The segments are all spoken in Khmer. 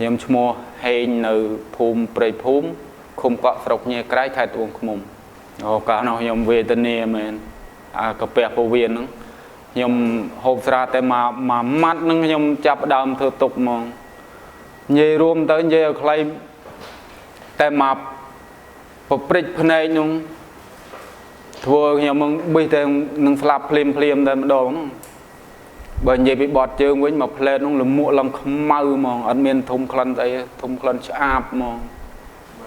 ខ្ញុំឈ្មោះហេងនៅភូមិព្រៃភូមិឃុំកក់ស្រុកញៀក្រៃខេត្តត្បូងឃ្មុំអូកាលនោះខ្ញុំវេទនាមែនកាពះពោះវៀនហ្នឹងខ្ញុំហូបស្រាតែមកម៉ាត់ហ្នឹងខ្ញុំចាប់ដើមធ្វើទុកហ្មងនិយាយរួមទៅនិយាយឲ្យខ្លីតែមកប្រព្រឹត្តភ្នែកនោះធ្វើខ្ញុំនឹងបិទតែនឹងស្លាប់ភ្លាមតែម្ដងហ្នឹងបើនិយាយពីបត់ជើងវិញមកផ្លែតនោះលមួកឡើងខ្មៅហ្មងអត់មានធុំក្លិនស្អីធុំក្លិនឆ្អាបហ្មង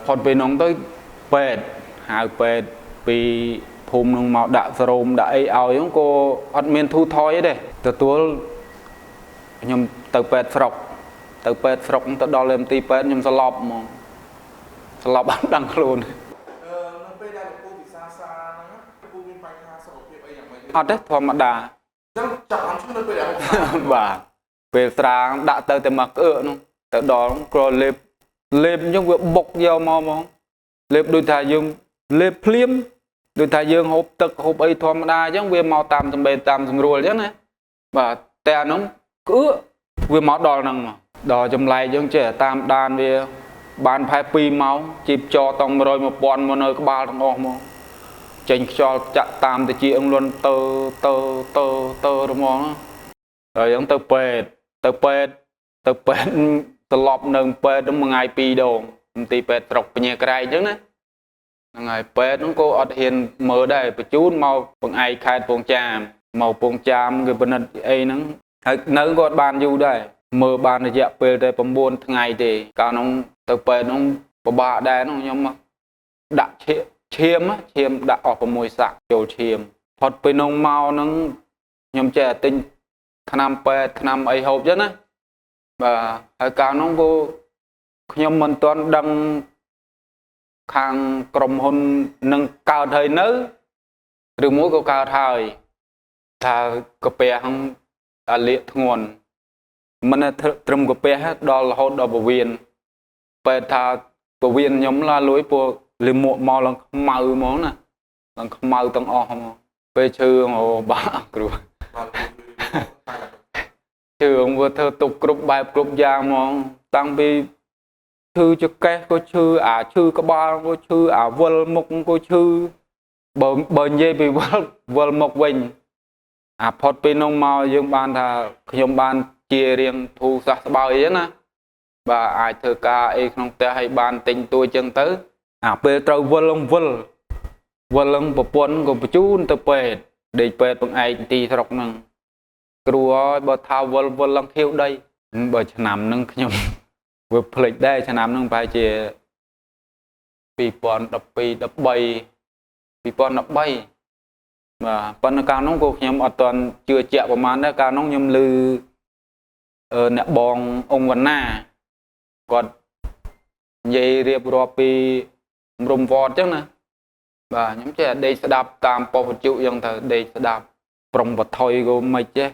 ផុតពីនោះទៅពេទ្យហៅពេទ្យពីភូមិនោះមកដាក់សរោមដាក់អីឲ្យហ្នឹងក៏អត់មានធូរថយទេទទួលខ្ញុំទៅពេទ្យស្រុកទៅដល់លេមទីពេទ្យខ្ញុំស្លាប់ហ្មងស្លាប់អត់ដឹងខ្លួននៅពេលដែលពូពិសាហ្នឹងពូមានបញ្ហាសុខភាពអីយ៉ាងម៉េចអត់ទេធម្មតាចឹងចាប់អត់ឈ្មោះនៅពេលដែលបាទពេលស្រាងដាក់ទៅតែមកក្អឺនោះទៅដល់ក្រលេបអញ្ចឹងវាបុកយកមកហ្មងលេបដូចថាយើងលេបភ្លាមដូចថាយើងហូបទឹកហូបអីធម្មតាអញ្ចឹងវាមកតាមសម្បេតាមស្រួលអញ្ចឹងណាបាទតែអានោះក្អឺវាមកដល់ហ្នឹងមកដល់ចម្លែកអញ្ចឹងចេះតាមដានវាបានផែ2ម៉ោងជីបចតង់100 1000មកនៅក្បាលទាំងអស់មកចេញខ្យល់ចាក់តាមទៅជាអង្លន់ទៅរមងហើយអញ្ចឹងទៅពេទ្យត្រឡប់នៅពេទ្យមួយថ្ងៃ2ដងទីពេទ្យស្រុកពញាក្រែកអញ្ចឹងណាហ្នឹងហើយពេទ្យហ្នឹងក៏អត់ហ៊ានមើលដែរបញ្ជូនមកបង្អែកខេត្តពងចាមមកពងចាមគេពិនិត្យអីហ្នឹងហើយនៅក៏អត់បានយូរដែរមើលបានរយៈពេលតែ9ថ្ងៃទេកាលនោះទៅពេទ្យហ្នឹងពិបាកដែរហ្នឹងខ្ញុំដាក់ឈាមដាក់អស់6សាក់ចូលឈាមផុតពីនោះមកហ្នឹងខ្ញុំចេះតែទិញថ្នាំពេទ្យថ្នាំអីហូបចឹងណាបាទហើយកាលនោះក៏ខ្ញុំមិនទាន់ដឹងខាងក្រុមហ៊ុននឹងកើតហើយនៅឬមួយក៏កើតហើយថាកាពះហ្នឹងអាលៀកធ្ងន់មិនត្រឹមកាពះដល់រហូតដល់ពវៀនពេទ្យថាពវៀនខ្ញុំឡាលួយពួកលិមួកមកឡើងខ្មៅហ្មងណាឡើងខ្មៅទាំងអស់ហ្មងពេលឈឺអូបាក់គ្រូឈឺវាធ្វើទុកគ្រប់បែបគ្រប់យ៉ាងហ្មងតាំងពីឈឺចកេះក៏ឈឺឈឺក្បាលក៏ឈឺវល់មុខក៏ឈឺបើនិយាយពីវល់មុខវិញផុតពីនោះមកយើងបានថាខ្ញុំបានជារៀងធូរសះស្បើយអញ្ចឹងណាបាទអាចធ្វើការអីក្នុងផ្ទះឲ្យបានទិញទួយចឹងទៅពេលត្រូវវល់ប្រពន្ធក៏បញ្ជូនទៅពេទ្យដេកពេទ្យបង្អែកទីស្រុកហ្នឹងគ្រូអើយបើថាវល់ឡើងខៀវដីបើឆ្នាំហ្នឹងខ្ញុំវាភ្លេចដែរឆ្នាំហ្នឹងប្រហែលជា2012 13បាទប៉ុន្តែកាលនោះក៏ខ្ញុំអត់ទាន់ជឿជាក់ប្រហែលដែរកាលនោះខ្ញុំឮអ្នកបងអង្គវណ្ណាគាត់និយាយរៀបរាប់ពីរំវត្តអញ្ចឹងណាបាទខ្ញុំចេះដេកស្ដាប់តាមប៉ុស្តិ៍វិទ្យុអញ្ចឹងទៅដេកស្ដាប់ប្រុងបថុយក៏មិនចេះ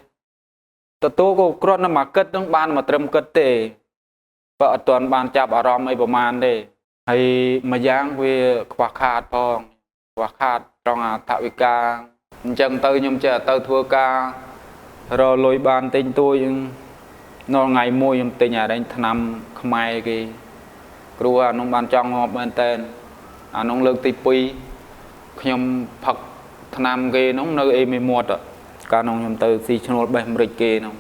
ទទួលក៏គ្រាន់តែមកគិតហ្នឹងបានមកត្រឹមគិតទេបើអត់ទាន់បានចាប់អារម្មណ៍អីប្រហែលទេហើយមួយយ៉ាងវាខ្វះខាតផងខ្វះខាតត្រង់ថវិកាអញ្ចឹងទៅខ្ញុំចេះទៅធ្វើការរលុយបានទិញទួយនៅថ្ងៃមួយខ្ញុំទិញអារែងថ្នាំខ្មែរគេគ្រូអានោះបានចង់ងាប់មែនតើអានោះលើកទី2ខ្ញុំផឹកថ្នាំគេនោះនៅអេមីមាត់កាលនោះខ្ញុំទៅស៊ីឈ្នួលបេះអាមេរិកគេនោះ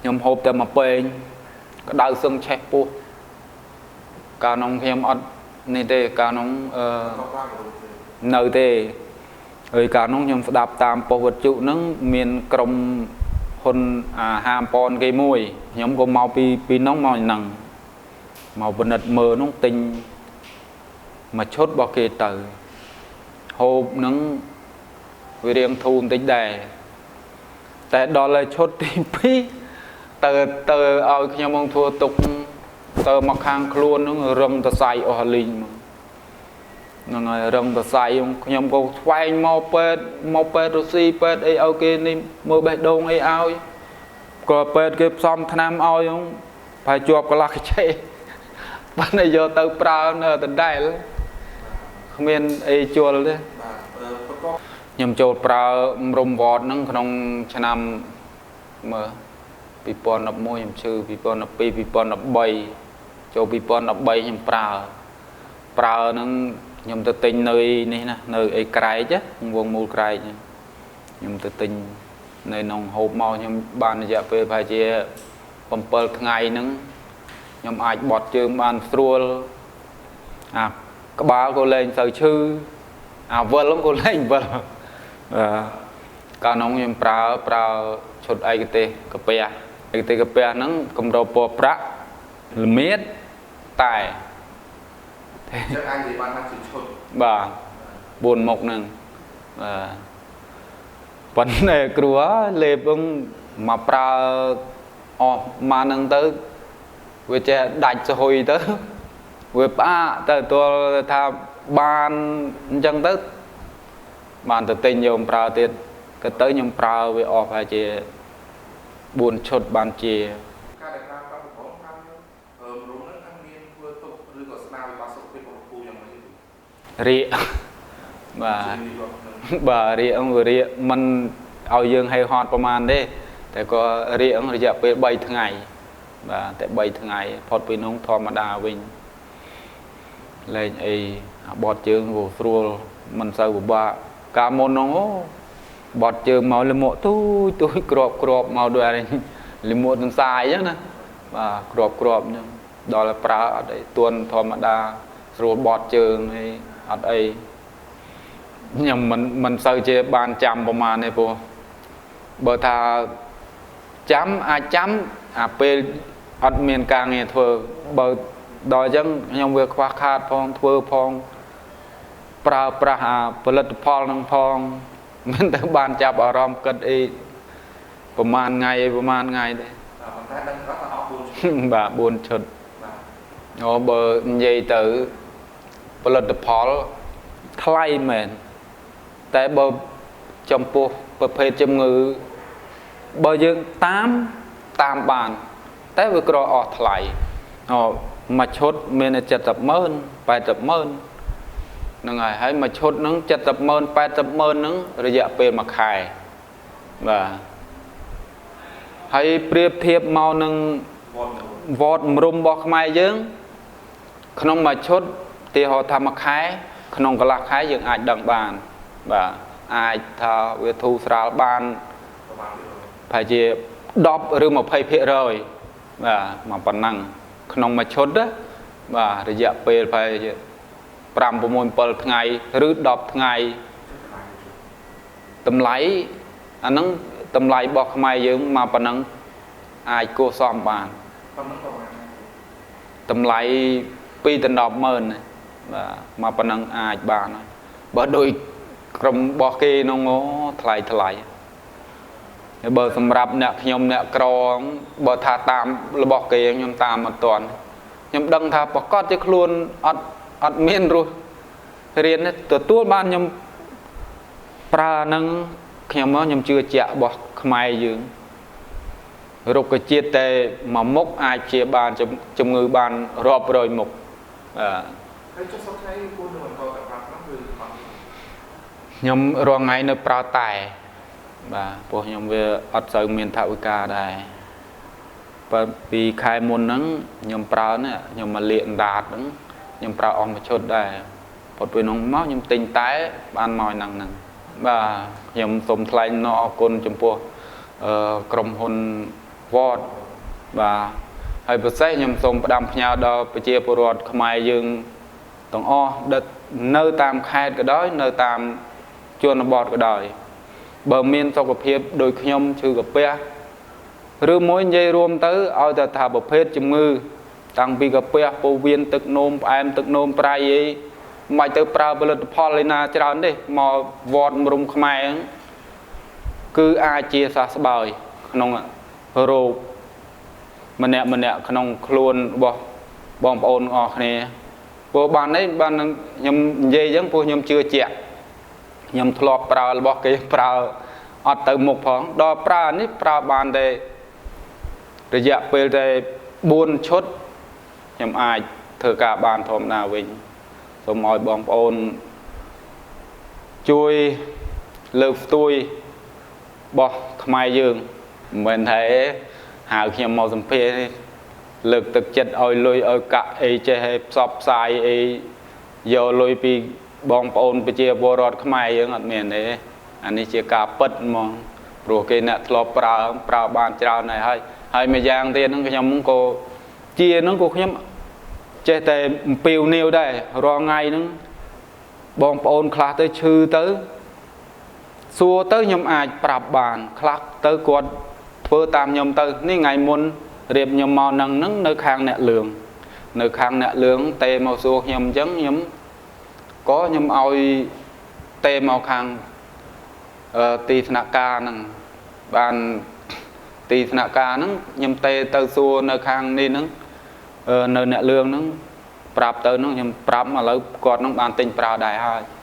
ខ្ញុំហូបតែមួយពេងក្តៅសឹងឆេះពោះកាលនោះខ្ញុំអត់នេះទេកាលនោះនៅទេហើយកាលនោះខ្ញុំស្ដាប់តាមប៉ុស្តិ៍វិទ្យុហ្នឹងមានក្រុមហ៊ុនហាមប៉ុនគេមួយខ្ញុំក៏មកពីនោះមកហ្នឹងមកពិនិត្យមើលនោះទិញមួយឈុតរបស់គេទៅហូបហ្នឹងវារៀងធូរបន្តិចដែរតែដល់ហើយឈុតទី2ទៅឲ្យខ្ញុំមកធ្វើទុកទៅមកខាងខ្លួនហ្នឹងរឹងតសៃអស់លីងហ្នឹងហើយរឹងតសៃខ្ញុំក៏ស្វែងមកពេទ្យរុស្ស៊ីពេទ្យអីឲ្យគេនេះមើលបេះដូងអីឲ្យក៏ពេទ្យគេផ្សំថ្នាំឲ្យហ្នឹងប្រហែលជាប់កន្លះខ្ចីបានតែយកទៅប្រើនៅដដែលគ្មានអីជល់ទេខ្ញុំចូលប្រើរំវត្តហ្នឹងក្នុងឆ្នាំមើល ពីពណ៌11ខ្ញុំឈឺពីពណ៌12ពីពណ៌13ចូលពីពណ៌13ខ្ញុំប្រើហ្នឹងខ្ញុំទៅទិញនៅនេះណានៅអីក្រែកវងមូលក្រែកខ្ញុំទៅទិញនៅក្នុងហូបមកខ្ញុំបានរយៈពេលប្រហែលជា7ថ្ងៃហ្នឹងខ្ញុំអាចបត់ជើងបានស្រួលអាក្បាលក៏លែងទៅឈឺអាវិលក៏លែងវិលកាលនោះខ្ញុំប្រើឈុតឯកទេសកាពះហ្នឹងកម្រពណ៌ប្រាក់ល្មៀតតែចឹងអាចនិយាយបានថាជាឈុតបាទ4មុខហ្នឹងប៉ុន្តែគ្រូលេបមកប្រើអស់មកហ្នឹងទៅវាចេះដាច់សហុយទៅវាផ្អាកទៅទល់ថាបានអញ្ចឹងទៅបានទៅទិញយកប្រើទៀតក៏ទៅខ្ញុំប្រើវាអស់ប្រហែលជា4ឈុតបានជាការដែលប្រើប្រាស់ប្រព័ន្ធខាងរោងហ្នឹងមានធ្វើទុកឬក៏ស្នាវិបត្តិសុខភាពរបស់គ្រូយ៉ាងម៉េចរាកបាទរាកមិនឲ្យយើងហេហត់ប្រហែលទេតែក៏រាករយៈពេល3ថ្ងៃបាទតែ3ថ្ងៃផុតពីនោះធម្មតាវិញលែងអីបត់ជើងក៏ស្រួលមិនសូវពិបាកកាលមុននោះបត់ជើងមកលមួកទូចក្របមកដូចអានេះលមួកទន្សាយអញ្ចឹងណាបាទក្របអញ្ចឹងដល់ប្រើអត់អីទួនធម្មតាស្រួលបត់ជើងអីអត់អីខ្ញុំមិនសូវជាបានចាំប្រហែលទេព្រោះបើថាចាំអាចចាំអាពេលអត់មានការងារធ្វើបើដល់អញ្ចឹងខ្ញុំវាខ្វះខាតផងធ្វើផងប្រើប្រាស់អាផលិតផលនឹងផងមិនទៅបានចាប់អារម្មណ៍គិតអីប្រហែលថ្ងៃទេប៉ុន្តែដឹងគាត់ថាអស់4ឈុតបាទ4ឈុតអូបើនិយាយទៅផលិតផលថ្លៃមែនតែបើចំពោះប្រភេទជំងឺបើយើងតាមបានតែវាក្រអស់ថ្លៃមួយឈុតមាន70,000 80,000ហ្នឹងហើយមួយឈុតហ្នឹង70,000 80,000ហ្នឹងរយៈពេល1ខែបាទហើយប្រៀបធៀបមកនឹងវត្តមរុំរបស់ខ្មែរយើងក្នុងមួយឈុតទីហោថា1ខែក្នុងកន្លះខែយើងអាចដឹងបានបាទអាចថាវាធូរស្រាលបានប្រហែលជា10ឬ20%បាទមកប៉ុណ្ណឹងក្នុងមួយឈុតណាបាទរយៈពេលប្រហែលជា5 6 7ថ្ងៃឬ10ថ្ងៃតម្លៃអាហ្នឹងតម្លៃរបស់ខ្មែរយើងមកប៉ុណ្ណឹងអាចគួរសមបានតម្លៃ2 ទៅ 10,000បាទមកប៉ុណ្ណឹងអាចបានបើដូចក្រុមរបស់គេនោះថ្លៃបើសម្រាប់អ្នកខ្ញុំអ្នកក្របើថាតាមរបស់គេខ្ញុំតាមអត់ទាន់ខ្ញុំដឹងថាប្រកាសជាខ្លួនអត់មានរស់រៀនទទួលបានខ្ញុំប្រើនឹងខ្ញុំជឿជាក់របស់ខ្មែរយើងរុក្ខជាតិតែមួយមុខអាចជាបានជំងឺបានរាប់រយមុខហើយចុះសប្តាហ៍គួរនឹងបន្តតែប្រើប្រាស់ឬអត់ខ្ញុំរងថ្ងៃនៅប្រើតែបាទព្រោះខ្ញុំវាអត់សូវមានថវិកាដែរបើពីខែមុនហ្នឹងខ្ញុំប្រើនេះខ្ញុំមកលាកអណ្ដាតហ្នឹងខ្ញុំប្រើអស់មួយឈុតដែរផុតពីនោះមកខ្ញុំទិញតែបានមកហ្នឹងបាទខ្ញុំសូមថ្លែងអំណរអគុណចំពោះក្រុមហ៊ុនវត្តបាទហើយពិសេសខ្ញុំសូមផ្ដាំផ្ញើដល់ប្រជាពលរដ្ឋខ្មែរយើងទាំងអស់ដែលនៅតាមខេត្តក៏ដោយនៅតាមជនបទក៏ដោយបើមានសុខភាពដូចខ្ញុំឈឺកាពះឬមួយនិយាយរួមទៅឲ្យតែថាប្រភេទជំងឺតាំងពីកាពះពោះវៀនទឹកនោមផ្អែមទឹកនោមប្រៃអីមិនទៅប្រើផលិតផលឯណាច្រើនទេមកវត្តមរុំខ្មែរគឺអាចជាសះស្បើយក្នុងរោគម្នាក់ក្នុងខ្លួនរបស់បងប្អូនអស់គ្នាព្រោះបានខ្ញុំនិយាយអញ្ចឹងព្រោះខ្ញុំជឿជាក់ខ្ញុំធ្លាប់ប្រើរបស់គេប្រើអត់ទៅមុខផងដល់ប្រើនេះប្រើបានតែរយៈពេលតែ4ឈុតខ្ញុំអាចធ្វើការបានធម្មតាវិញសូមឲ្យបងប្អូនជួយលើកស្ទួយរបស់ខ្មែរយើងមិនមែនថា hào khi màu sầm phê lực thực chất oi lôi oi cạ ấy chơi sọp sai ấy giờ lôi pi bong ônไป chia บรอดខ្មែរយើងអត់មានទេអានេះជាការពិតហ្មងព្រោះគេអ្នកធ្លាប់ប្រើបានច្រើនហើយមួយយ៉ាងទៀតហ្នឹងខ្ញុំក៏ជាហ្នឹងក៏ខ្ញុំចេះតែអំពីវនីវដែររាល់ថ្ងៃហ្នឹងបងប្អូនខ្លះទៅឈឺទៅសួរទៅខ្ញុំអាចប្រាប់បានខ្លះទៅគាត់ធ្វើតាមខ្ញុំទៅនេះថ្ងៃមុនរៀបខ្ញុំមកនឹងនៅខាងអ្នកលឿងទេមកសួរខ្ញុំអញ្ចឹងខ្ញុំឲ្យទេមកខាងទីថ្នាក់ការហ្នឹងបានទីថ្នាក់ការហ្នឹងខ្ញុំទេទៅសួរនៅខាងនេះហ្នឹងនៅអ្នកលឿងហ្នឹងប្រាប់ទៅហ្នឹងខ្ញុំប្រាប់ឥឡូវគាត់ហ្នឹងបានទិញប្រើដែរហើយ